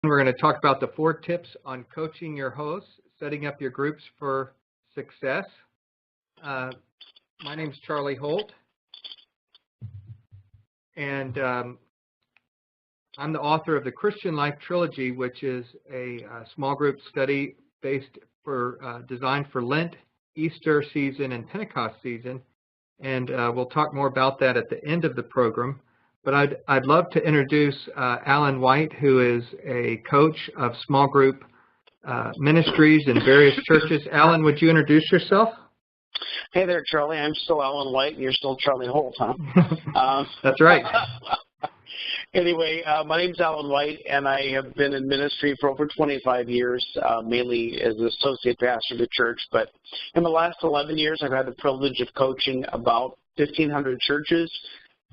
we're going to talk about the 4 tips on coaching your hosts, setting up your groups for success. My name's Charlie Holt, and I'm the author of the Christian Life Trilogy, which is a small group study designed for Lent, Easter season, and Pentecost season. And we'll talk more about that at the end of the program. But I'd love to introduce Alan White, who is a coach of small group ministries in various churches. Alan, would you introduce yourself? Hey there, Charlie. I'm still Alan White, and you're still Charlie Holt, huh? That's right. Anyway, my name's Alan White, and I have been in ministry for over 25 years, mainly as an associate pastor of the church. But in the last 11 years, I've had the privilege of coaching about 1,500 churches,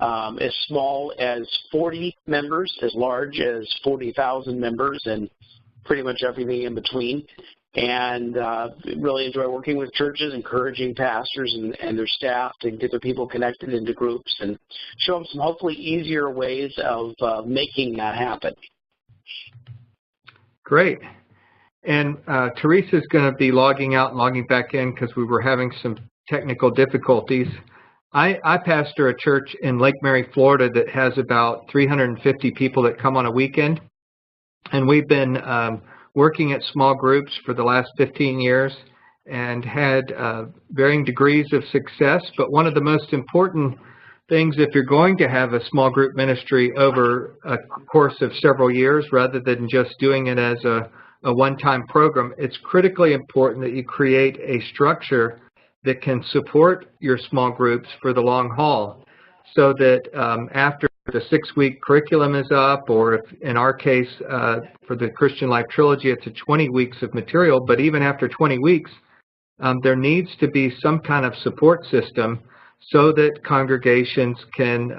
as small as 40 members, as large as 40,000 members, and pretty much everything in between. And really enjoy working with churches, encouraging pastors and their staff to get their people connected into groups and show them some hopefully easier ways of making that happen. Great. And Teresa's going to be logging out and logging back in because we were having some technical difficulties. I pastor a church in Lake Mary, Florida that has about 350 people that come on a weekend. And we've been working at small groups for the last 15 years and had varying degrees of success. But one of the most important things, if you're going to have a small group ministry over a course of several years rather than just doing it as a one-time program, it's critically important that you create a structure that can support your small groups for the long haul, so that after the 6-week curriculum is up, or if in our case for the Christian Life Trilogy, it's 20 weeks of material, but even after 20 weeks, there needs to be some kind of support system so that congregations can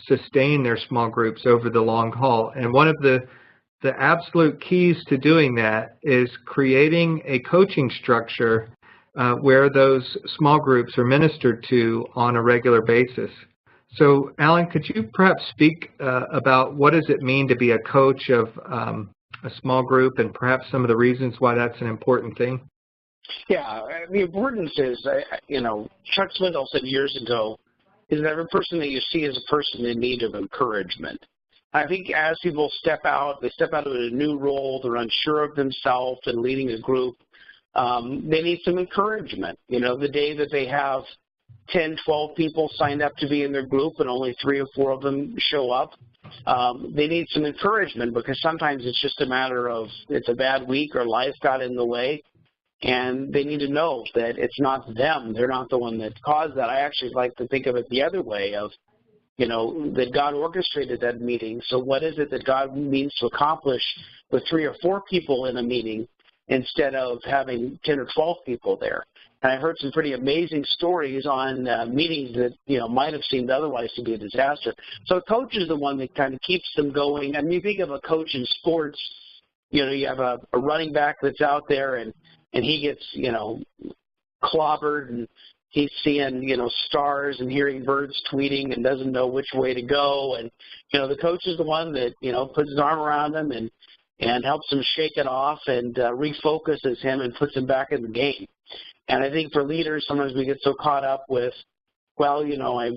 sustain their small groups over the long haul. And one of the absolute keys to doing that is creating a coaching structure where those small groups are ministered to on a regular basis. So, Alan, could you perhaps speak about what does it mean to be a coach of a small group, and perhaps some of the reasons why that's an important thing? Yeah, the importance is, Chuck Swindoll said years ago, is that every person that you see is a person in need of encouragement. I think as people step out of a new role, they're unsure of themselves and leading a group, they need some encouragement. The day that they have 10, 12 people signed up to be in their group and only 3 or 4 of them show up, they need some encouragement, because sometimes it's just a matter of it's a bad week or life got in the way, and they need to know that it's not them. They're not the one that caused that. I actually like to think of it the other way of, that God orchestrated that meeting. So what is it that God means to accomplish with 3 or 4 people in a meeting instead of having 10 or 12 people there? And I heard some pretty amazing stories on meetings that, might have seemed otherwise to be a disaster. So a coach is the one that kind of keeps them going. I mean, you think of a coach in sports, you have a running back that's out there and he gets, clobbered, and he's seeing, stars and hearing birds tweeting and doesn't know which way to go. And, the coach is the one that, puts his arm around him and helps him shake it off and refocuses him and puts him back in the game. And I think for leaders, sometimes we get so caught up with, well,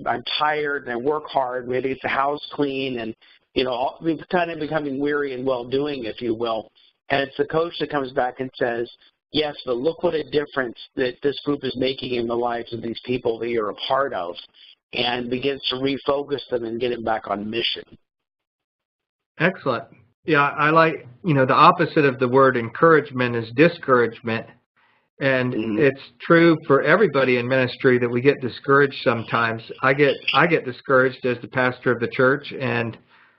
I'm tired and I work hard, we had to get the house clean, and, we're kind of becoming weary and well-doing, if you will. And it's the coach that comes back and says, yes, but look what a difference that this group is making in the lives of these people that you're a part of, and begins to refocus them and get them back on mission. Excellent. Yeah, I like, the opposite of the word encouragement is discouragement. And it's true for everybody in ministry that we get discouraged sometimes. I get discouraged as the pastor of the church, and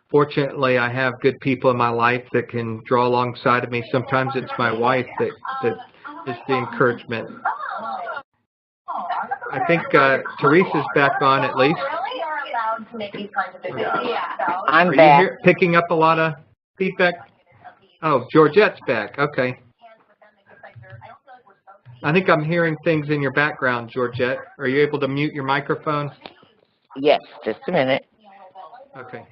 fortunately I have good people in my life that can draw alongside of me. Sometimes it's my wife that is the encouragement. I think Teresa's back on at least. I'm Are back. you picking up a lot of feedback? Oh, Georgette's back. Okay. I think I'm hearing things in your background, Georgette. Are you able to mute your microphone? Yes, just a minute. Okay.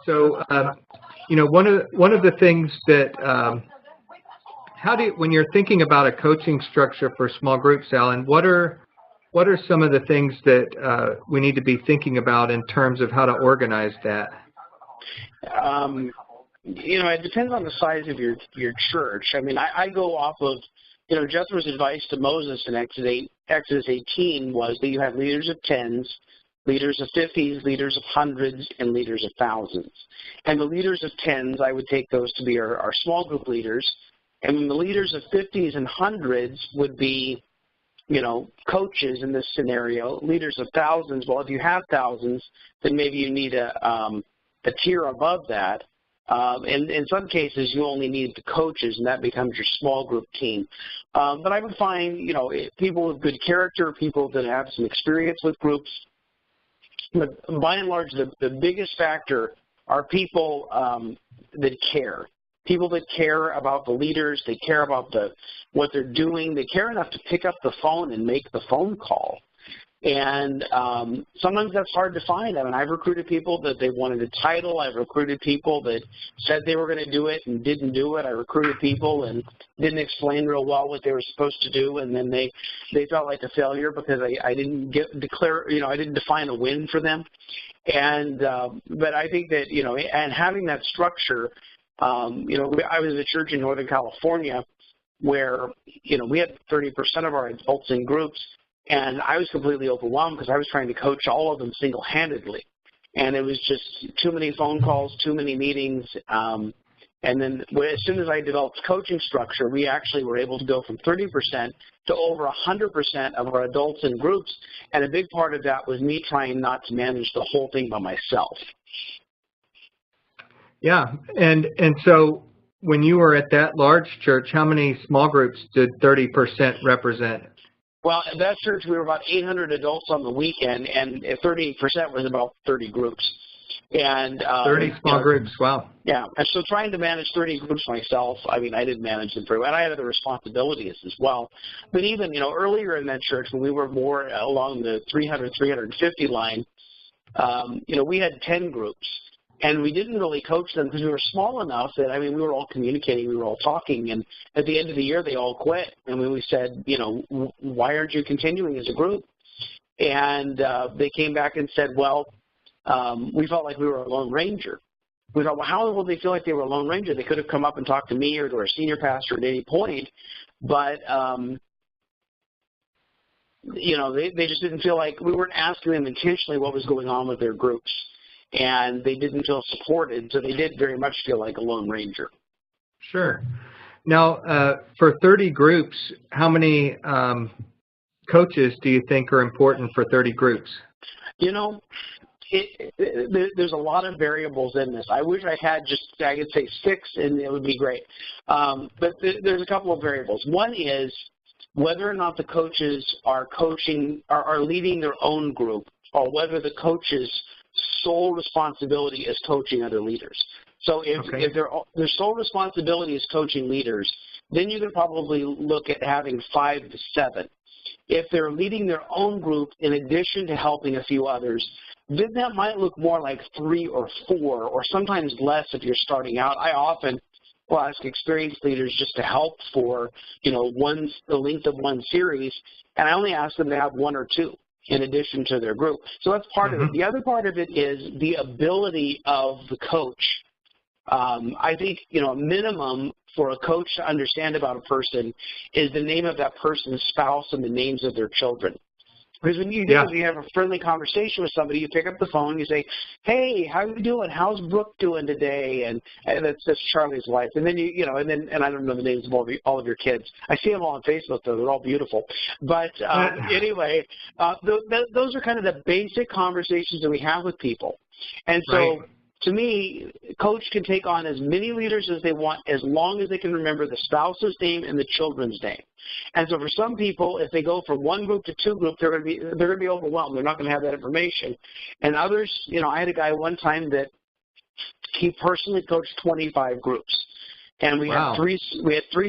So, one of the things that when you're thinking about a coaching structure for small groups, Alan, what are some of the things that we need to be thinking about in terms of how to organize that? It depends on the size of your church. I mean, I go off of, Jethro's advice to Moses in Exodus 18 was that you have leaders of tens, leaders of 50s, leaders of hundreds, and leaders of thousands. And the leaders of tens, I would take those to be our small group leaders. And the leaders of 50s and hundreds would be, coaches in this scenario. Leaders of thousands, well, if you have thousands, then maybe you need a tier above that. And in some cases, you only need the coaches, and that becomes your small group team. But I would find, people with good character, people that have some experience with groups. But by and large, the biggest factor are people that care. People that care about the leaders, they care about what they're doing, they care enough to pick up the phone and make the phone call. And sometimes that's hard to find. I mean, I've recruited people that they wanted a title. I've recruited people that said they were going to do it and didn't do it. I recruited people and didn't explain real well what they were supposed to do, and then they felt like a failure because I didn't I didn't define a win for them. And but I think that and having that structure. I was at a church in Northern California where we had 30% of our adults in groups. And I was completely overwhelmed because I was trying to coach all of them single-handedly. And it was just too many phone calls, too many meetings. And then as soon as I developed coaching structure, we actually were able to go from 30% to over 100% of our adults in groups. And a big part of that was me trying not to manage the whole thing by myself. Yeah. And so when you were at that large church, how many small groups did 30% represent? Well, at that church, we were about 800 adults on the weekend, and 30% was about 30 groups. And 30 small groups, wow. Yeah, and so trying to manage 30 groups myself, I mean, I didn't manage them very well, and I had other responsibilities as well. But even, earlier in that church, when we were more along the 300, 350 line, we had 10 groups. And we didn't really coach them because we were small enough that, we were all communicating, we were all talking, and at the end of the year, they all quit. And we said, why aren't you continuing as a group? And they came back and said, well, we felt like we were a lone ranger. We thought, well, how will they feel like they were a lone ranger? They could have come up and talked to me or to our senior pastor at any point, but they just didn't feel like we weren't asking them intentionally what was going on with their groups. And they didn't feel supported, so they did very much feel like a lone ranger. Sure. Now, for 30 groups, how many coaches do you think are important for 30 groups? There's a lot of variables in this. I wish I could say 6, and it would be great. But there's a couple of variables. One is whether or not the coaches are leading their own group, or whether the coaches' sole responsibility is coaching other leaders. So if their sole responsibility is coaching leaders, then you could probably look at having 5 to 7. If they're leading their own group in addition to helping a few others, then that might look more like 3 or 4, or sometimes less if you're starting out. I often will ask experienced leaders just to help for the length of one series, and I only ask them to have 1 or 2. In addition to their group. So that's part of it. The other part of it is the ability of the coach. I think, a minimum for a coach to understand about a person is the name of that person's spouse and the names of their children. Because when you have a friendly conversation with somebody, you pick up the phone, you say, hey, how are you doing? How's Brooke doing today? And that's Charlie's wife. And then and I don't know the names of all of your kids. I see them all on Facebook, though. They're all beautiful. But anyway, those are kind of the basic conversations that we have with people. And so, right. To me, coach can take on as many leaders as they want, as long as they can remember the spouse's name and the children's name. And so for some people, if they go from 1 group to 2 groups, they're going to be overwhelmed. They're not going to have that information. And others, I had a guy one time that he personally coached 25 groups. And we had 3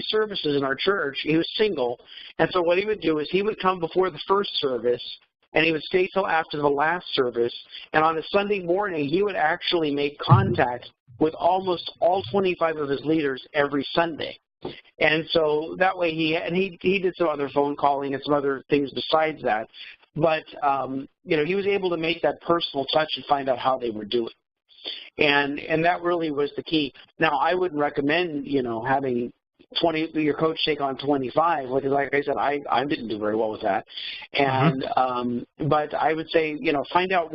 services in our church. He was single. And so what he would do is he would come before the first service and he would stay till after the last service. And on a Sunday morning, he would actually make contact with almost all 25 of his leaders every Sunday. And so that way he did some other phone calling and some other things besides that. But, he was able to make that personal touch and find out how they were doing. And that really was the key. Now, I wouldn't recommend, having your coach take on 25, because like I said, I didn't do very well with that. And but I would say, find out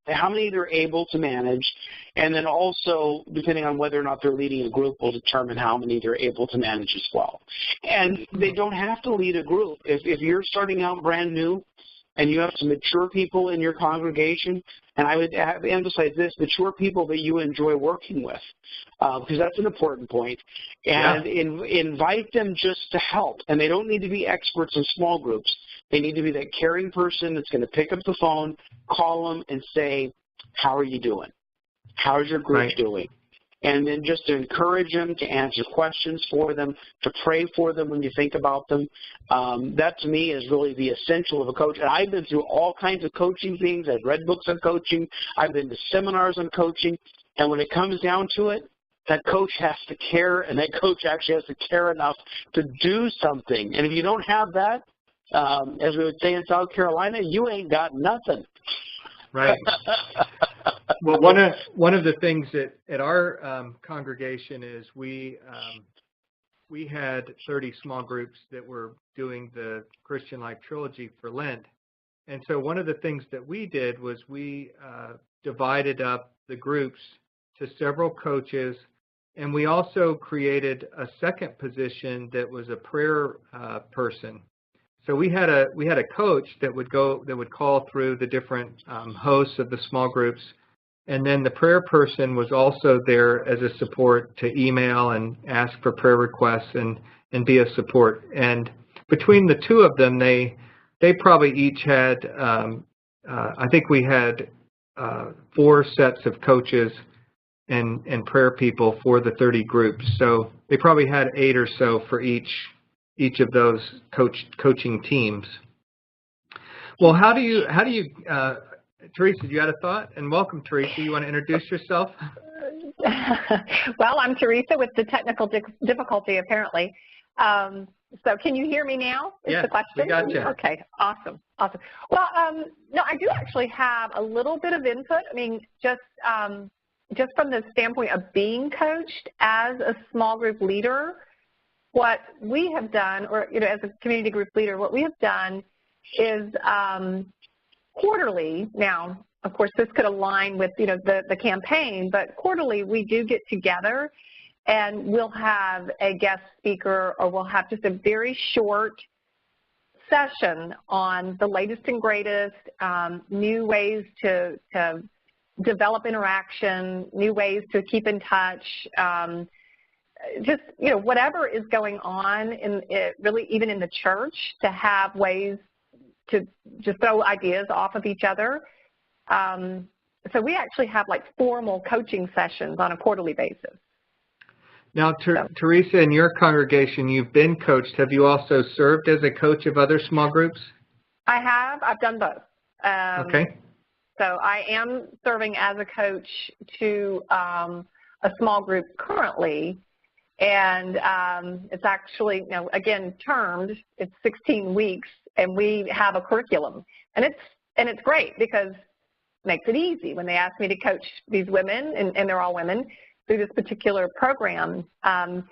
how many they're able to manage, and then also, depending on whether or not they're leading a group, will determine how many they're able to manage as well. And they don't have to lead a group. If you're starting out brand new, and you have some mature people in your congregation, and I would emphasize this, mature people that you enjoy working with, because that's an important point, and invite them just to help. And they don't need to be experts in small groups. They need to be that caring person that's going to pick up the phone, call them, and say, how are you doing? How's your group doing? And then just to encourage them, to answer questions for them, to pray for them when you think about them. That, to me, is really the essential of a coach. And I've been through all kinds of coaching things. I've read books on coaching. I've been to seminars on coaching. And when it comes down to it, that coach has to care, and that coach actually has to care enough to do something. And if you don't have that, as we would say in South Carolina, you ain't got nothing. Right. Well, one of the things at our congregation is we had 30 small groups that were doing the Christian Life Trilogy for Lent. And so one of the things that we did was we divided up the groups to several coaches, and we also created a second position that was a prayer person. So we had a coach that would call through the different hosts of the small groups, and then the prayer person was also there as a support to email and ask for prayer requests and be a support. And between the two of them, they probably each had I think we had 4 sets of coaches and prayer people for the 30 groups. So they probably had 8 or so for each of those coaching teams. Well, how do you Teresa, you had a thought? And welcome, Teresa. You want to introduce yourself? Well, I'm Teresa with the technical difficulty, apparently. So can you hear me now? Is the question? We got you. Okay, awesome. Well, no, I do actually have a little bit of input. I mean, just from the standpoint of being coached as a small group leader, what we have done, or as a community group leader, what we have done is quarterly. Now, of course, this could align with the campaign, but quarterly we do get together, and we'll have a guest speaker, or we'll have just a very short session on the latest and greatest, new ways to develop interaction, new ways to keep in touch. Just whatever is going on really even in the church, to have ways to just throw ideas off of each other. So we actually have like formal coaching sessions on a quarterly basis. Now, Teresa, in your congregation, you've been coached. Have you also served as a coach of other small groups? I have. I've done both. Okay. So I am serving as a coach to a small group currently. And it's actually, again, termed. It's 16 weeks, and we have a curriculum, and it's great because it makes it easy when they ask me to coach these women, and they're all women, through this particular program. I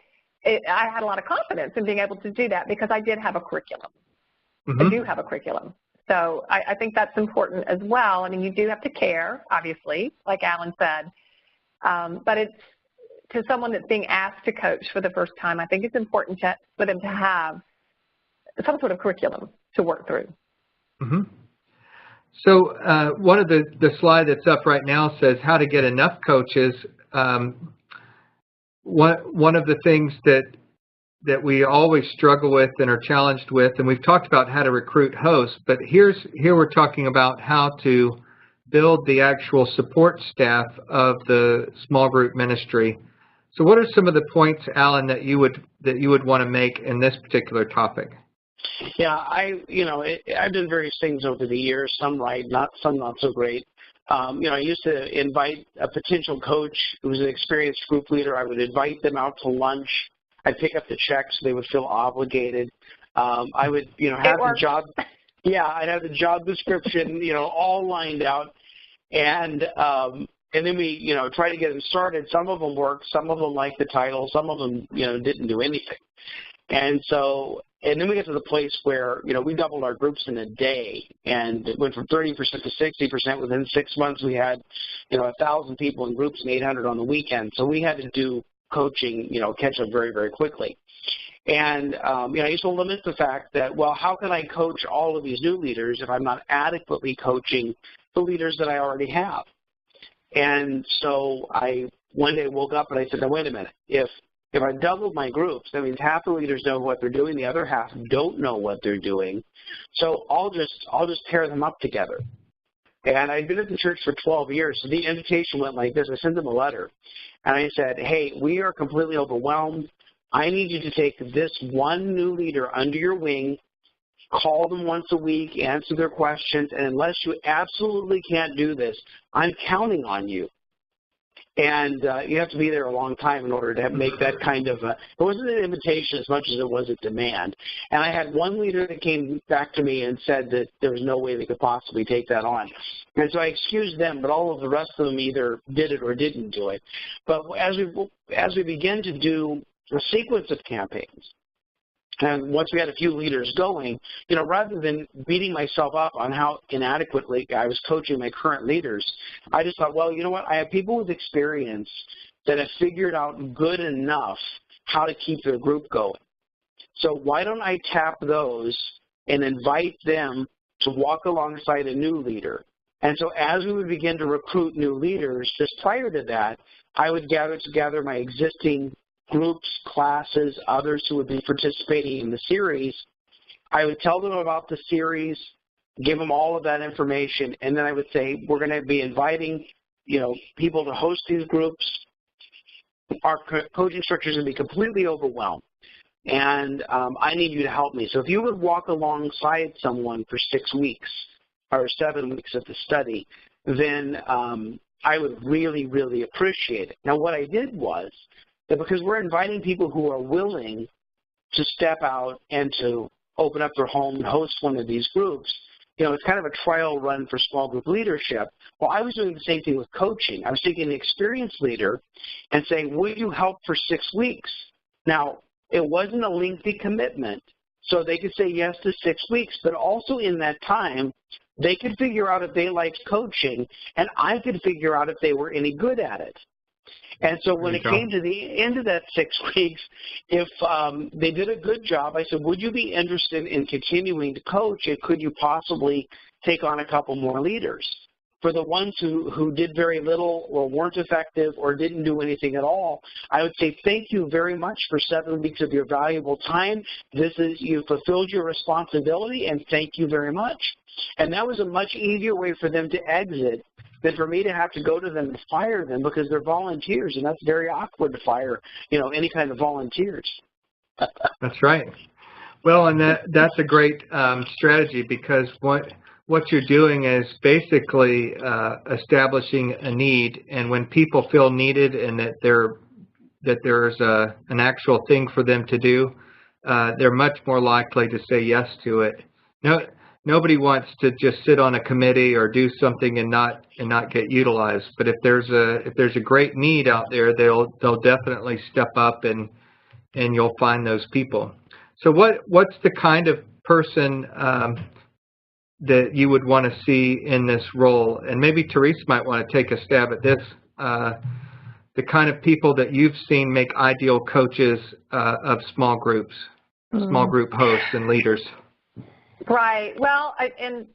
had a lot of confidence in being able to do that because I did have a curriculum. I do have a curriculum, so I think that's important as well. I mean, you do have to care, obviously, like Alan said, but it's. To someone that's being asked to coach for the first time, I think it's important for them to have some sort of curriculum to work through. So one of the slide that's up right now says how to get enough coaches. One of the things that we always struggle with and are challenged with, and we've talked about how to recruit hosts, but here we're talking about how to build the actual support staff of the small group ministry. So what are some of the points, Alan, that you would want to make in this particular topic? Yeah, I've done various things over the years. Some right, some not so great. I used to invite a potential coach who was an experienced group leader. I would invite them out to lunch. I'd pick up the checks so they would feel obligated. I would, have the job. Yeah, I'd have the job description, all lined out, and then we, try to get them started. Some of them worked, some of them liked the title, some of them, didn't do anything. And then we get to the place where, we doubled our groups in a day, and it went from 30% to 60%. Within 6 months, we had, 1,000 people in groups and 800 on the weekend. So we had to do coaching, catch up very, very quickly. And, I used to limit the fact that, well, how can I coach all of these new leaders if I'm not adequately coaching the leaders that I already have? And so I one day woke up and I said, now, wait a minute. If I doubled my groups, that means half the leaders know what they're doing, the other half don't know what they're doing. So I'll just pair them up together. And I'd been at the church for 12 years, so the invitation went like this. I sent them a letter, and I said, hey, we are completely overwhelmed. I need you to take this one new leader under your wing, call them once a week, answer their questions, and unless you absolutely can't do this, I'm counting on you. And you have to be there a long time in order to make that kind of it wasn't an invitation as much as it was a demand. And I had one leader that came back to me and said that there was no way they could possibly take that on. And so I excused them, but all of the rest of them either did it or didn't do it. But as we began to do a sequence of campaigns, and once we had a few leaders going, rather than beating myself up on how inadequately I was coaching my current leaders, I just thought, well, you know what? I have people with experience that have figured out good enough how to keep their group going. So why don't I tap those and invite them to walk alongside a new leader? And so as we would begin to recruit new leaders, just prior to that, I would gather together my existing groups, classes, others who would be participating in the series. I would tell them about the series, give them all of that information, and then I would say, we're going to be inviting, people to host these groups. Our coaching structure is going to be completely overwhelmed, and I need you to help me. So if you would walk alongside someone for 6 weeks or 7 weeks of the study, then I would really, really appreciate it. Now, what I did was, that because we're inviting people who are willing to step out and to open up their home and host one of these groups, it's kind of a trial run for small group leadership. Well, I was doing the same thing with coaching. I was taking an experienced leader and saying, will you help for 6 weeks? Now, it wasn't a lengthy commitment, so they could say yes to 6 weeks, but also in that time, they could figure out if they liked coaching, and I could figure out if they were any good at it. And so when it came to the end of that 6 weeks, if they did a good job, I said, would you be interested in continuing to coach, and could you possibly take on a couple more leaders? For the ones who did very little or weren't effective or didn't do anything at all, I would say thank you very much for 7 weeks of your valuable time. You fulfilled your responsibility, and thank you very much. And that was a much easier way for them to exit than for me to have to go to them and fire them, because they're volunteers, and that's very awkward to fire, any kind of volunteers. That's right. Well, and that's a great strategy, because what you're doing is basically establishing a need, and when people feel needed and that there's an actual thing for them to do, they're much more likely to say yes to it. Nobody wants to just sit on a committee or do something and not get utilized. But if there's a great need out there, they'll definitely step up, and you'll find those people. So what's the kind of person that you would want to see in this role? And maybe Teresa might want to take a stab at this. The kind of people that you've seen make ideal coaches of small groups, small group hosts and leaders. Right. Well, I'm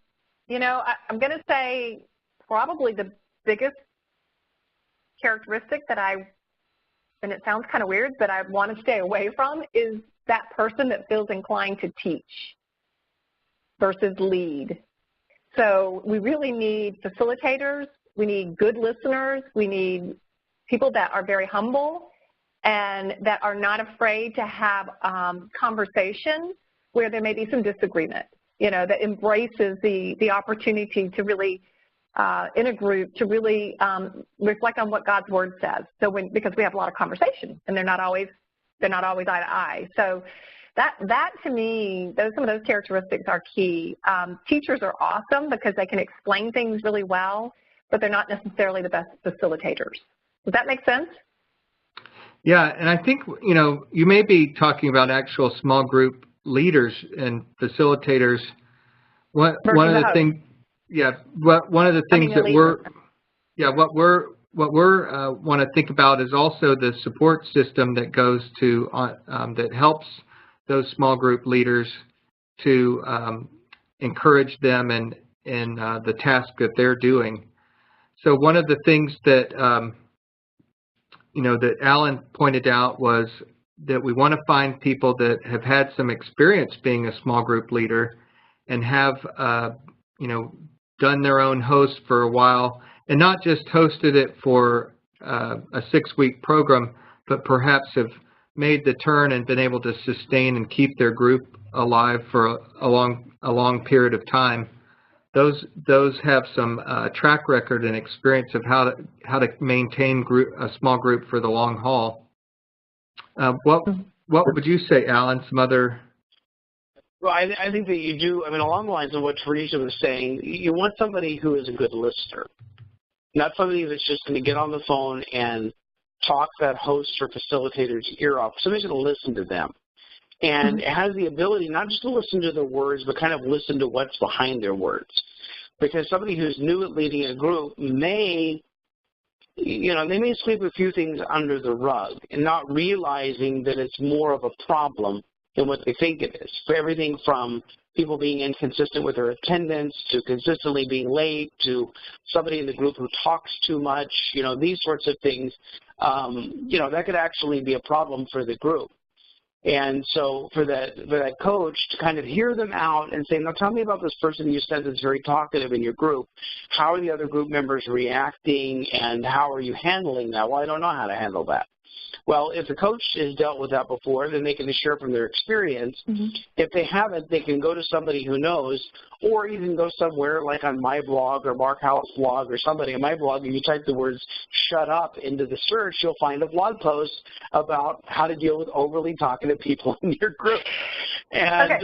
going to say probably the biggest characteristic that and it sounds kind of weird, but I want to stay away from, is that person that feels inclined to teach versus lead. So we really need facilitators. We need good listeners. We need people that are very humble and that are not afraid to have conversations where there may be some disagreement, that embraces the opportunity to really, in a group, to really reflect on what God's Word says. So because we have a lot of conversation, and they're not always eye to eye. So that to me, some of those characteristics are key. Teachers are awesome because they can explain things really well, but they're not necessarily the best facilitators. Does that make sense? Yeah, and I think, you may be talking about actual small group leaders and facilitators. One of the things, one of the things that what we're want to think about is also the support system that goes to that helps those small group leaders to encourage them in the task that they're doing. So one of the things that that Alan pointed out was that we want to find people that have had some experience being a small group leader and have done their own host for a while, and not just hosted it for a 6-week program, but perhaps have made the turn and been able to sustain and keep their group alive for a long period of time. Those have some track record and experience of how to maintain a small group for the long haul. What would you say, Alan? Some other? Well, I think that you do. I mean, along the lines of what Teresa was saying, you want somebody who is a good listener, not somebody that's just going to get on the phone and talk that host or facilitator's ear off. Somebody's going to listen to them. And has the ability not just to listen to their words, but kind of listen to what's behind their words. Because somebody who's new at leading a group may, they may sweep a few things under the rug and not realizing that it's more of a problem than what they think it is. For everything from people being inconsistent with their attendance to consistently being late to somebody in the group who talks too much, these sorts of things, that could actually be a problem for the group. And so for that coach to kind of hear them out and say, now tell me about this person you said that's very talkative in your group. How are the other group members reacting, and how are you handling that? Well, I don't know how to handle that. Well, if the coach has dealt with that before, then they can share from their experience. If they haven't, they can go to somebody who knows, or even go somewhere like on my blog or Mark Howell's blog or somebody on my blog, and you type the words "shut up" into the search, you'll find a blog post about how to deal with overly talkative people in your group. And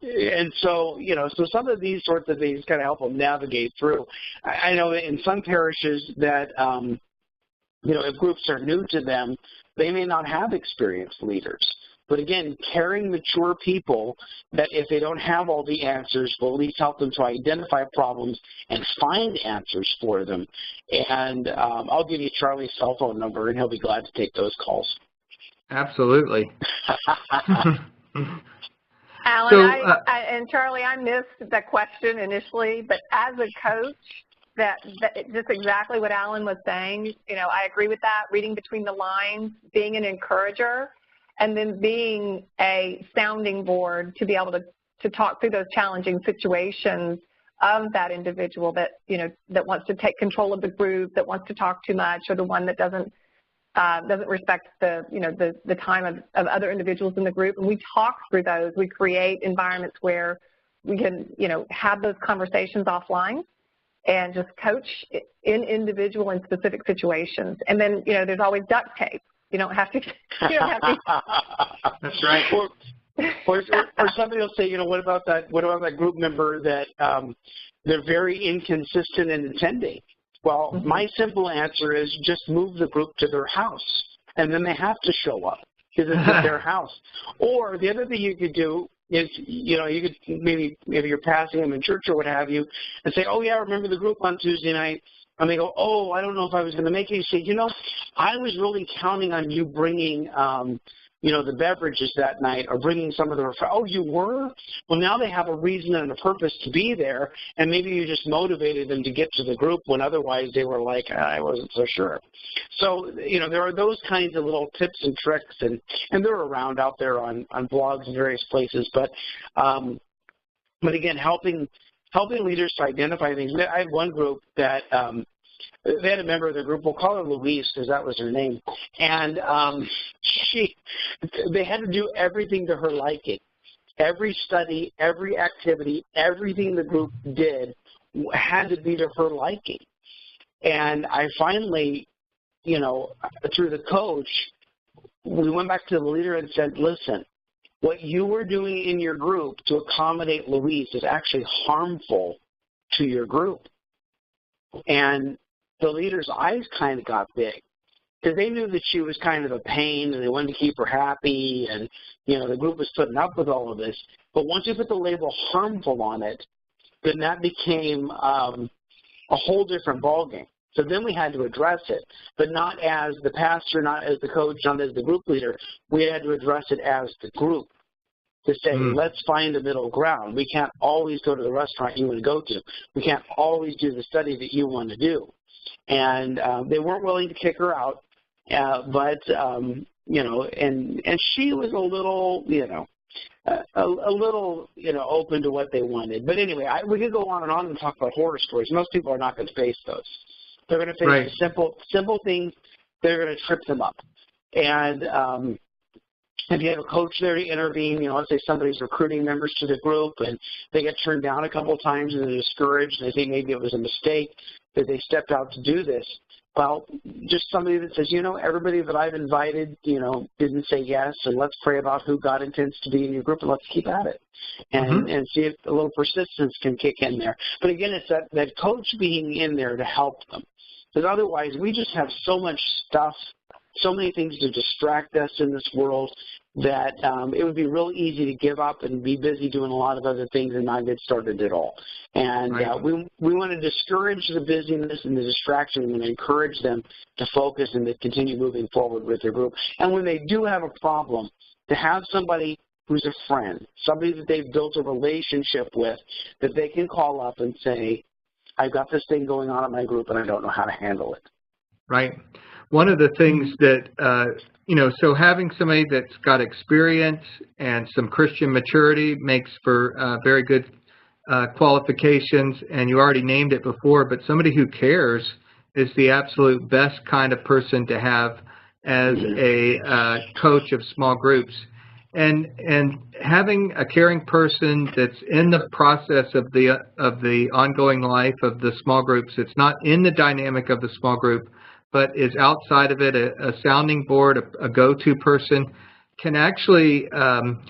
and so, so some of these sorts of things kind of help them navigate through. I know in some parishes that if groups are new to them, they may not have experienced leaders. But again, caring, mature people that if they don't have all the answers, will at least help them to identify problems and find answers for them. And I'll give you Charlie's cell phone number, and he'll be glad to take those calls. Alan, Absolutely. and Charlie, I missed that question initially, but as a coach, that just exactly what Alan was saying. I agree with that. Reading between the lines, being an encourager, and then being a sounding board to be able to talk through those challenging situations of that individual that that wants to take control of the group, that wants to talk too much, or the one that doesn't respect the time of other individuals in the group. And we talk through those. We create environments where we can have those conversations offline and just coach in individual and specific situations. And then, there's always duct tape. You don't have to. That's right. Or somebody will say, what about that group member that they're very inconsistent in attending? Well, my simple answer is just move the group to their house, and then they have to show up because it's at their house. Or the other thing you could do is, you could maybe you're passing them in church or what have you, and say, oh, yeah, remember the group on Tuesday night? And they go, oh, I don't know if I was going to make it. You say, I was really counting on you bringing, the beverages that night, or bringing some of the, oh, you were? Well, now they have a reason and a purpose to be there, and maybe you just motivated them to get to the group when otherwise they were like, I wasn't so sure. So, there are those kinds of little tips and tricks, and they're around out there on blogs and various places. But again, helping leaders to identify things. I had one group that they had a member of the group, we'll call her Louise because that was her name, and they had to do everything to her liking. Every study, every activity, everything the group did had to be to her liking. And I finally, through the coach, we went back to the leader and said, listen, what you were doing in your group to accommodate Louise is actually harmful to your group. And the leader's eyes kind of got big because they knew that she was kind of a pain and they wanted to keep her happy, and, the group was putting up with all of this. But once you put the label harmful on it, then that became a whole different ballgame. So then we had to address it, but not as the pastor, not as the coach, not as the group leader. We had to address it as the group to say, let's find a middle ground. We can't always go to the restaurant you want to go to. We can't always do the study that you want to do. And they weren't willing to kick her out, but, and she was a little, a little, open to what they wanted. But anyway, we could go on and talk about horror stories. Most people are not going to face those. They're going to face the simple things. They're going to trip them up. And if you have a coach there to intervene, let's say somebody's recruiting members to the group and they get turned down a couple of times and they're discouraged and they think maybe it was a mistake that they stepped out to do this. Well, just somebody that says, everybody that I've invited, didn't say yes, and let's pray about who God intends to be in your group, and let's keep at it and see if a little persistence can kick in there. But again, it's that coach being in there to help them. Because otherwise, we just have so much stuff, so many things to distract us in this world that it would be real easy to give up and be busy doing a lot of other things and not get started at all. And we want to discourage the busyness and the distraction and encourage them to focus and to continue moving forward with their group. And when they do have a problem, to have somebody who's a friend, somebody that they've built a relationship with, that they can call up and say, I've got this thing going on in my group and I don't know how to handle it. Right. One of the things that, so having somebody that's got experience and some Christian maturity makes for very good qualifications, and you already named it before, but somebody who cares is the absolute best kind of person to have as a coach of small groups. And having a caring person that's in the process of the ongoing life of the small groups, it's not in the dynamic of the small group, but is outside of it, a sounding board, a go-to person, can actually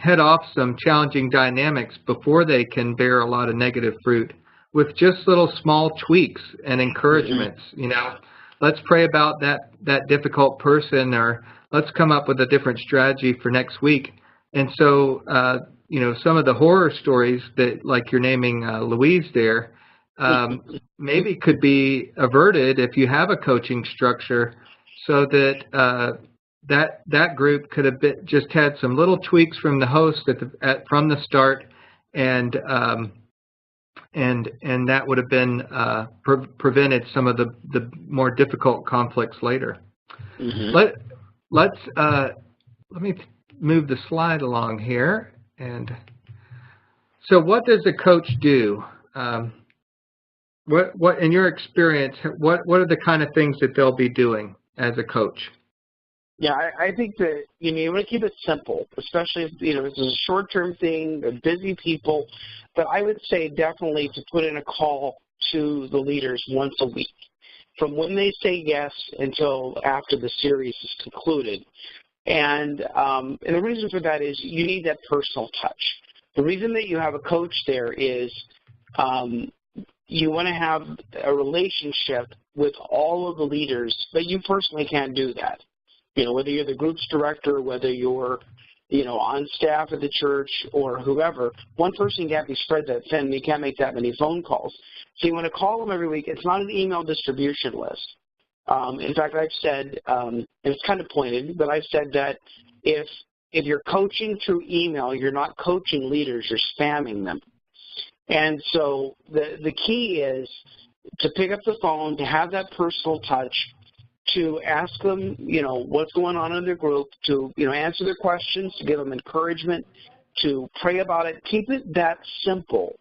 head off some challenging dynamics before they can bear a lot of negative fruit with just little small tweaks and encouragements. Let's pray about that difficult person, or let's come up with a different strategy for next week. And so, some of the horror stories that, like you're naming Louise there, maybe could be averted if you have a coaching structure, so that that group could have just had some little tweaks from the host from the start, and that would have been prevented some of the more difficult conflicts later. Let me move the slide along here. And so, what does a coach do? What in your experience, what are the kind of things that they'll be doing as a coach? Yeah, I think that you want to keep it simple, especially if this is a short-term thing. They're busy people, but I would say definitely to put in a call to the leaders once a week, from when they say yes until after the series is concluded. And the reason for that is you need that personal touch. The reason that you have a coach there is you want to have a relationship with all of the leaders, but you personally can't do that. Whether you're the group's director, whether you're, on staff at the church or whoever, one person can't be spread that thin. You can't make that many phone calls. So you want to call them every week. It's not an email distribution list. In fact, I've said, and it's kind of pointed, but I've said that if you're coaching through email, you're not coaching leaders, you're spamming them. And so the key is to pick up the phone, to have that personal touch, to ask them, what's going on in their group, to, answer their questions, to give them encouragement, to pray about it. Keep it that simple.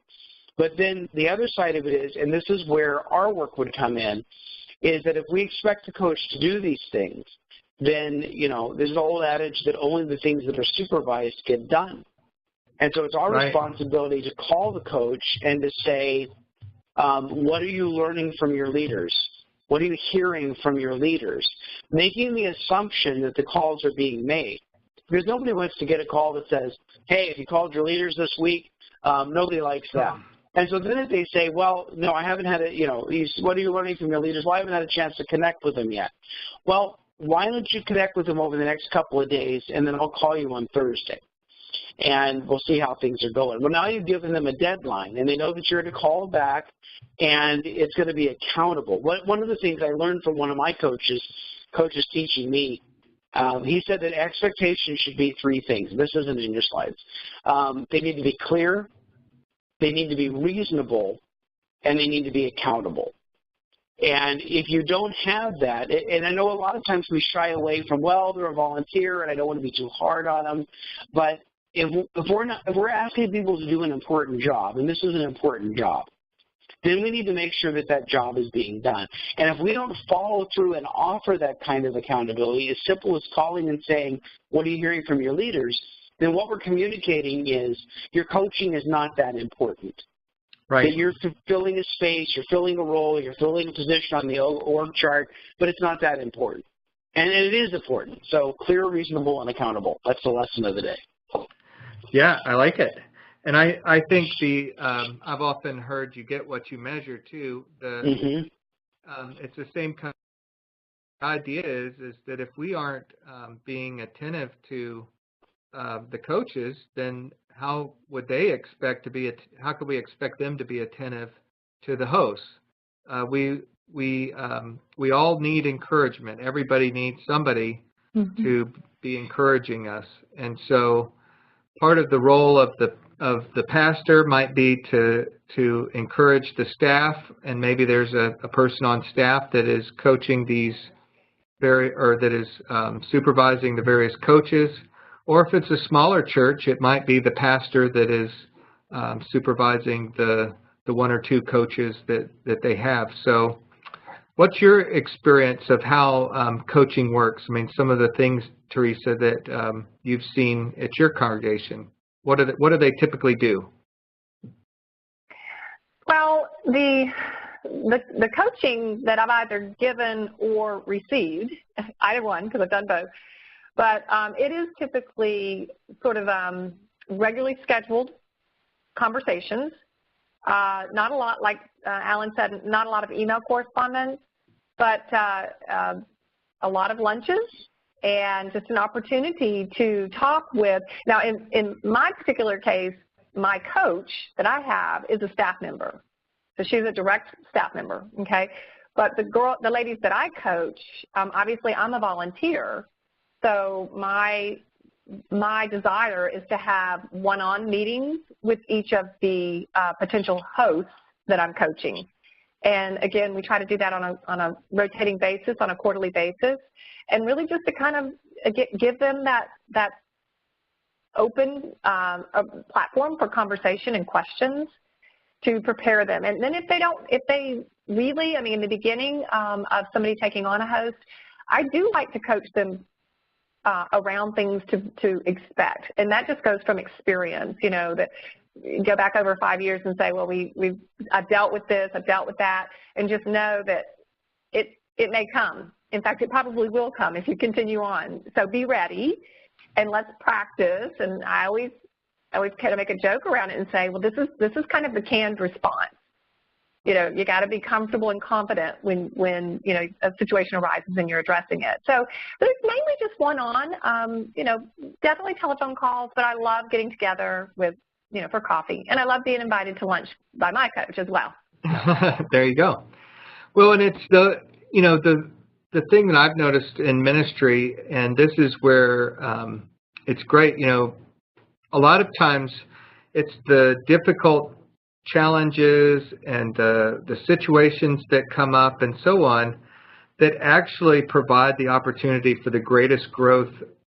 But then the other side of it is, and this is where our work would come in, is that if we expect a coach to do these things, then, there's an old adage that only the things that are supervised get done. And so it's our Right. responsibility to call the coach and to say, what are you learning from your leaders? What are you hearing from your leaders? Making the assumption that the calls are being made. Because nobody wants to get a call that says, hey, if you called your leaders this week, nobody likes that. And so then if they say, well, no, I haven't had what are you learning from your leaders? Well, I haven't had a chance to connect with them yet. Well, why don't you connect with them over the next couple of days, and then I'll call you on Thursday, and we'll see how things are going. Well, now you've given them a deadline, and they know that you're going to call back, and it's going to be accountable. One of the things I learned from one of my coaches teaching me, he said that expectations should be three things. This isn't in your slides. They need to be clear, they need to be reasonable, and they need to be accountable. And if you don't have that, and I know a lot of times we shy away from, well, they're a volunteer, and I don't want to be too hard on them, but if we're asking people to do an important job, and this is an important job, then we need to make sure that that job is being done. And if we don't follow through and offer that kind of accountability, as simple as calling and saying, what are you hearing from your leaders, then what we're communicating is your coaching is not that important. Right. That you're filling a space, you're filling a role, you're filling a position on the org chart, but it's not that important. And it is important. So clear, reasonable, and accountable. That's the lesson of the day. Yeah, I like it. And I think I've often heard you get what you measure too. It's the same kind of idea is that if we aren't being attentive to the coaches, then how would they expect to be? How could we expect them to be attentive to the hosts? We all need encouragement. Everybody needs somebody to be encouraging us, and so part of the role of the pastor might be to encourage the staff, and maybe there's a person on staff that is coaching that is supervising the various coaches. Or if it's a smaller church, it might be the pastor that is supervising the one or two coaches that they have. So what's your experience of how coaching works? I mean, some of the things, Teresa, that you've seen at your congregation, what do they typically do? Well, the coaching that I've either given or received, either one, because I've done both, but it is typically sort of regularly scheduled conversations. Not a lot, like Alan said, not a lot of email correspondence, but a lot of lunches and just an opportunity to talk with. Now, in my particular case, my coach that I have is a staff member. So she's a direct staff member, okay? But the ladies that I coach, obviously I'm a volunteer. So my desire is to have one-on meetings with each of the potential hosts that I'm coaching. And again, we try to do that on a rotating basis, on a quarterly basis, and really just to kind of give them that open platform for conversation and questions to prepare them. And then if they really, I mean, in the beginning of somebody taking on a host, I do like to coach them around things to expect. And that just goes from experience, you know, that you go back over 5 years and say, well, I've dealt with this, I've dealt with that, and just know that it may come. In fact, it probably will come if you continue on. So be ready and let's practice. And I always kind of make a joke around it and say, well, this is kind of the canned response. You know, you got to be comfortable and confident when you know a situation arises and you're addressing it. So it's mainly just one-on. You know, definitely telephone calls, but I love getting together with, you know, for coffee, and I love being invited to lunch by my coach as well. There you go. Well, and it's the thing that I've noticed in ministry, and this is where it's great. You know, a lot of times it's the difficult challenges and the situations that come up and so on that actually provide the opportunity for the greatest growth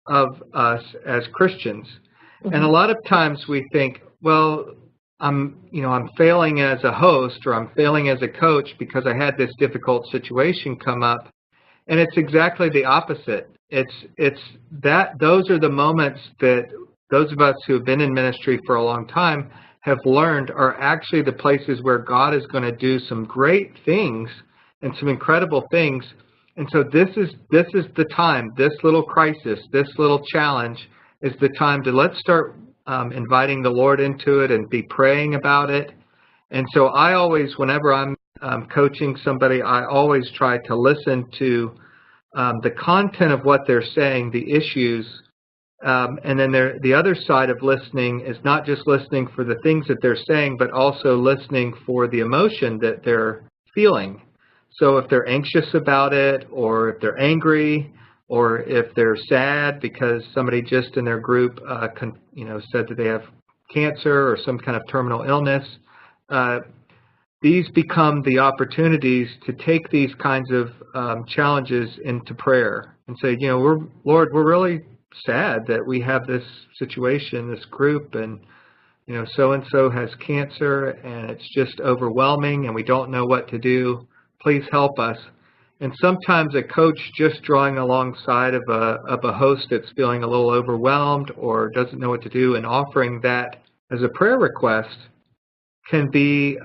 of us as Christians. Mm-hmm. And a lot of times we think, well, I'm failing as a host, or I'm failing as a coach because I had this difficult situation come up. And it's exactly the opposite. It's that those are the moments that those of us who have been in ministry for a long time have learned are actually the places where God is going to do some great things and some incredible things. And so this is the time, this little crisis, this little challenge is the time to let's start inviting the Lord into it and be praying about it. And so I always, whenever I'm coaching somebody, I always try to listen to the content of what they're saying, the issues, and then the other side of listening is not just listening for the things that they're saying, but also listening for the emotion that they're feeling. So if they're anxious about it, or if they're angry, or if they're sad because somebody just in their group said that they have cancer or some kind of terminal illness, these become the opportunities to take these kinds of challenges into prayer and say, Lord, we're really sad that we have this situation, this group, and so-and-so has cancer, and it's just overwhelming, and we don't know what to do. Please help us. And sometimes a coach just drawing alongside of a host that's feeling a little overwhelmed or doesn't know what to do and offering that as a prayer request can be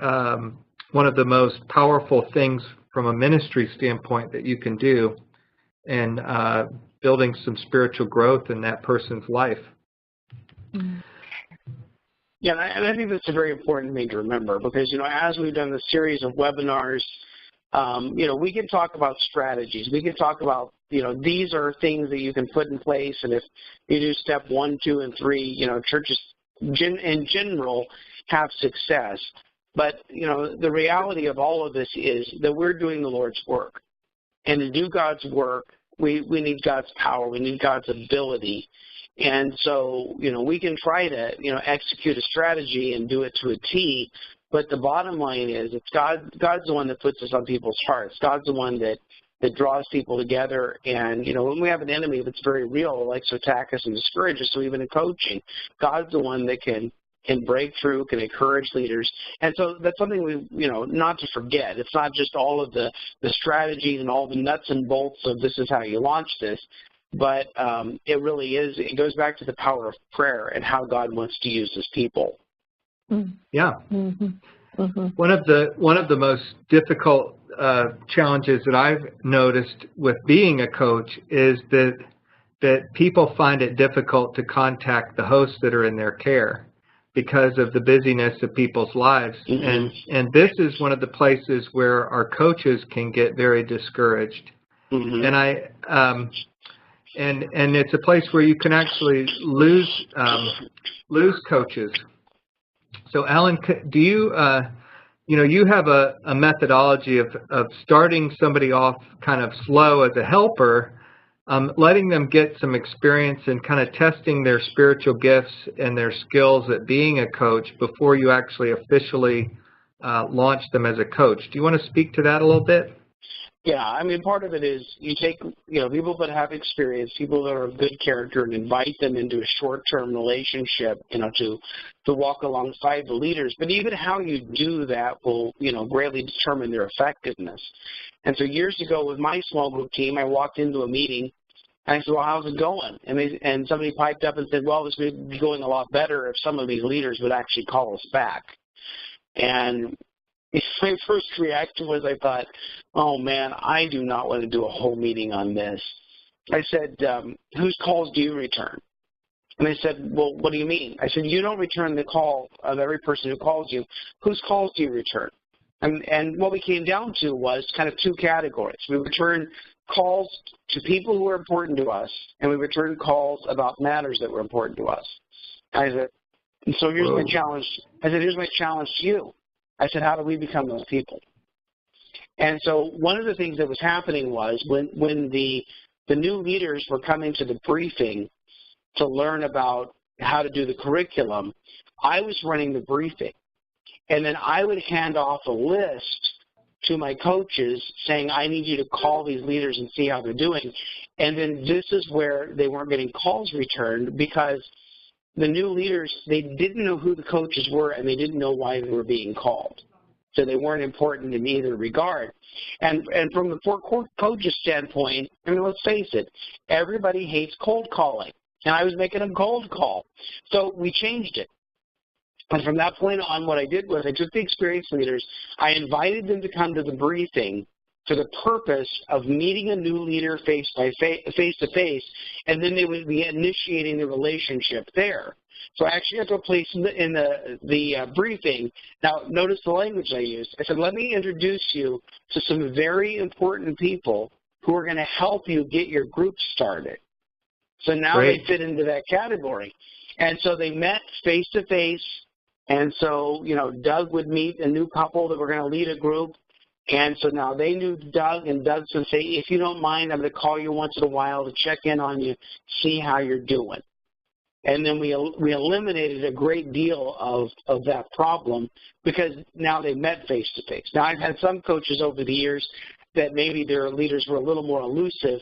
one of the most powerful things from a ministry standpoint that you can do in building some spiritual growth in that person's life. Yeah, and I think that's a very important thing to remember because, as we've done this series of webinars, we can talk about strategies. We can talk about, these are things that you can put in place, and if you do step 1, 2, and 3, churches in general have success. But, the reality of all of this is that we're doing the Lord's work. And to do God's work, we need God's power. We need God's ability. And so, we can try to, execute a strategy and do it to a T, but the bottom line is it's God's the one that puts us on people's hearts. God's the one that draws people together. And, when we have an enemy that's very real, it likes to attack us and discourage us, so even in coaching, God's the one that can break through, can encourage leaders. And so that's something we, not to forget. It's not just all of the strategies and all the nuts and bolts of this is how you launch this, but it really is, it goes back to the power of prayer and how God wants to use his people. Yeah. Mm-hmm. Mm-hmm. One of the most difficult challenges that I've noticed with being a coach is that people find it difficult to contact the hosts that are in their care because of the busyness of people's lives. Mm-hmm. And this is one of the places where our coaches can get very discouraged. Mm-hmm. And it's a place where you can actually lose coaches. So Alan, do you you have a methodology of starting somebody off kind of slow as a helper, letting them get some experience and kind of testing their spiritual gifts and their skills at being a coach before you actually officially launch them as a coach. Do you want to speak to that a little bit? Yeah, I mean, part of it is you take, people that have experience, people that are of good character, and invite them into a short-term relationship, to walk alongside the leaders. But even how you do that will, greatly determine their effectiveness. And so years ago with my small group team, I walked into a meeting, and I said, well, how's it going? And somebody piped up and said, well, this would be going a lot better if some of these leaders would actually call us back. And my first reaction was I thought, oh, man, I do not want to do a whole meeting on this. I said, whose calls do you return? And they said, well, what do you mean? I said, you don't return the call of every person who calls you. Whose calls do you return? And what we came down to was kind of two categories. We return calls to people who are important to us, and we return calls about matters that were important to us. I said, and so here's my challenge. I said, here's my challenge to you. I said, how do we become those people? And so one of the things that was happening was when the new leaders were coming to the briefing to learn about how to do the curriculum, I was running the briefing. And then I would hand off a list to my coaches saying, I need you to call these leaders and see how they're doing. And then this is where they weren't getting calls returned because the new leaders, they didn't know who the coaches were and they didn't know why they were being called. So they weren't important in either regard. And from the coaches' standpoint, let's face it, everybody hates cold calling. and I was making a cold call. So we changed it. And from that point on, what I did was I took the experienced leaders, I invited them to come to the briefing for the purpose of meeting a new leader face to face, and then they would be initiating the relationship there. So I actually had to place in the briefing. Now, notice the language I used. I said, let me introduce you to some very important people who are going to help you get your group started. So now Great. they fit into that category. And so they met face to face. And so, Doug would meet a new couple that were going to lead a group. And so now they knew Doug, and Doug's going to say, if you don't mind, I'm going to call you once in a while to check in on you, see how you're doing. And then we eliminated a great deal of that problem because now they met face-to-face. Now, I've had some coaches over the years that maybe their leaders were a little more elusive,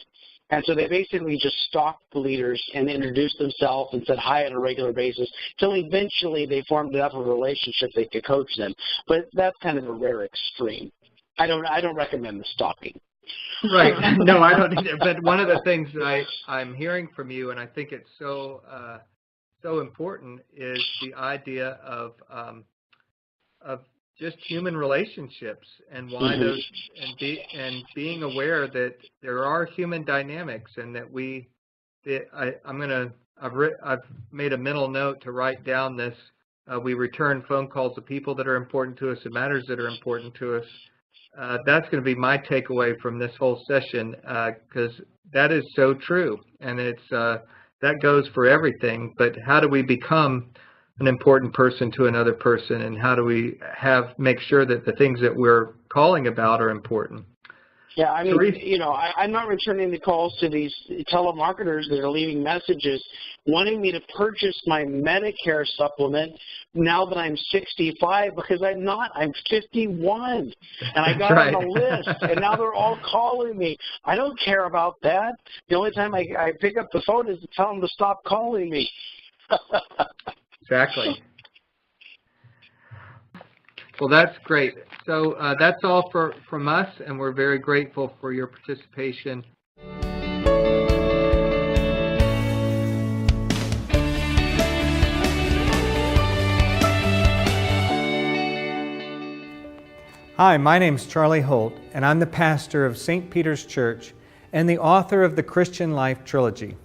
and so they basically just stalked the leaders and introduced themselves and said hi on a regular basis until eventually they formed enough of a relationship they could coach them. But that's kind of a rare extreme. I don't recommend the stalking. Right. No, I don't either. But one of the things that I'm hearing from you, and I think it's so important, is the idea of just human relationships and why those and being aware that there are human dynamics and that I've made a mental note to write down this. We return phone calls to people that are important to us and matters that are important to us. That's going to be my takeaway from this whole session because that is so true, and it's that goes for everything. But how do we become an important person to another person, and how do we make sure that the things that we're calling about are important? Yeah, I mean, I'm not returning the calls to these telemarketers that are leaving messages wanting me to purchase my Medicare supplement now that I'm 65 because I'm not. I'm 51, and I got right. on the list, and now they're all calling me. I don't care about that. The only time I pick up the phone is to tell them to stop calling me. Exactly. Well, that's great. So that's all from us, and we're very grateful for your participation. Hi, my name's Charlie Holt, and I'm the pastor of St. Peter's Church and the author of the Christian Life Trilogy.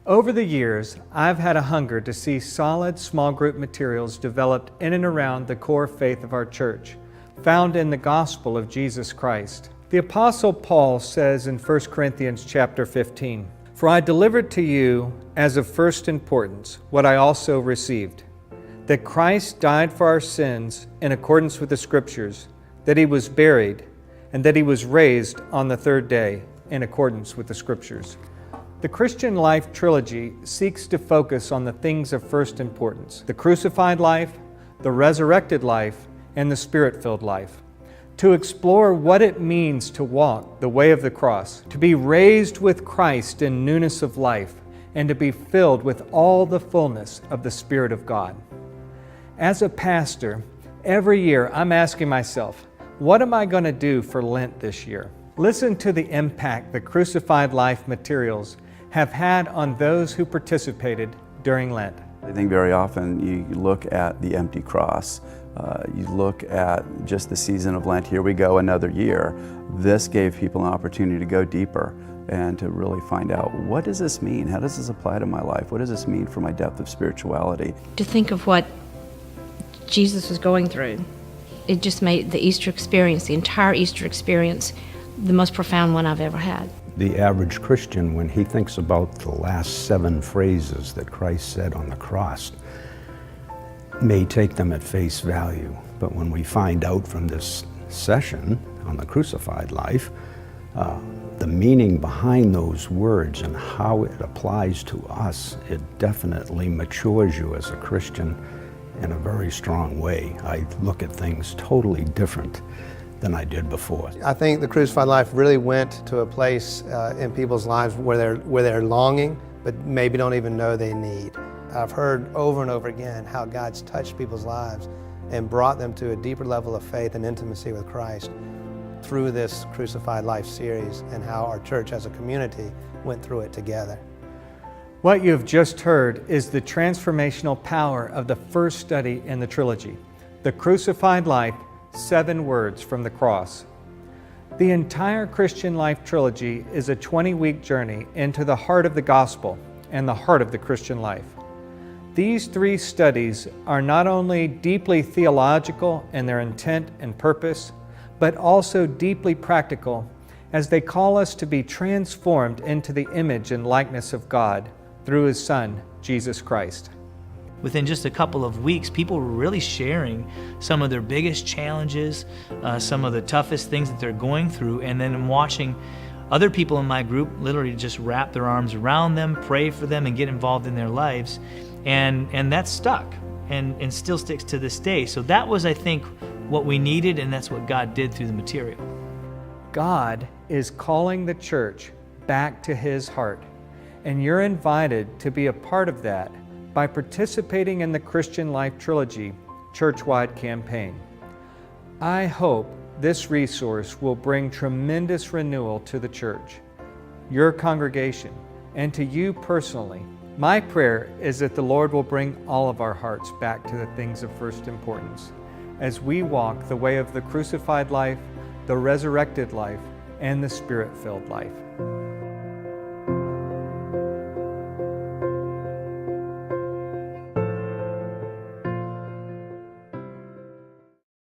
Over the years, I've had a hunger to see solid small group materials developed in and around the core faith of our church, found in the gospel of Jesus Christ. The Apostle Paul says in 1 Corinthians chapter 15, "For I delivered to you as of first importance what I also received, that Christ died for our sins in accordance with the Scriptures, that He was buried, and that He was raised on the third day in accordance with the Scriptures." The Christian Life Trilogy seeks to focus on the things of first importance: the crucified life, the resurrected life, and the Spirit-filled life. To explore what it means to walk the way of the cross, to be raised with Christ in newness of life, and to be filled with all the fullness of the Spirit of God. As a pastor, every year I'm asking myself, what am I going to do for Lent this year? Listen to the impact the Crucified Life materials have had on those who participated during Lent. I think very often you look at the empty cross, you look at just the season of Lent, here we go another year. This gave people an opportunity to go deeper and to really find out, what does this mean? How does this apply to my life? What does this mean for my depth of spirituality? To think of what Jesus was going through, it just made the Easter experience, the entire Easter experience, the most profound one I've ever had. The average Christian, when he thinks about the last 7 phrases that Christ said on the cross, may take them at face value. But when we find out from this session on the crucified life, the meaning behind those words and how it applies to us, it definitely matures you as a Christian in a very strong way. I look at things totally different than I did before. I think the crucified life really went to a place in people's lives where they're longing, but maybe don't even know they need. I've heard over and over again how God's touched people's lives and brought them to a deeper level of faith and intimacy with Christ through this Crucified Life series, and how our church as a community went through it together. What you have just heard is the transformational power of the first study in the trilogy, The Crucified Life, 7 Words from the Cross. The entire Christian Life trilogy is a 20-week journey into the heart of the gospel and the heart of the Christian life. These 3 studies are not only deeply theological in their intent and purpose, but also deeply practical as they call us to be transformed into the image and likeness of God through His Son, Jesus Christ. Within just a couple of weeks, people were really sharing some of their biggest challenges, some of the toughest things that they're going through, and then I'm watching other people in my group literally just wrap their arms around them, pray for them, and get involved in their lives. And that stuck and still sticks to this day. So that was, I think, what we needed, and that's what God did through the material. God is calling the church back to His heart, and you're invited to be a part of that by participating in the Christian Life Trilogy church-wide campaign. I hope this resource will bring tremendous renewal to the church, your congregation, and to you personally. My prayer is that the Lord will bring all of our hearts back to the things of first importance as we walk the way of the crucified life, the resurrected life, and the Spirit-filled life.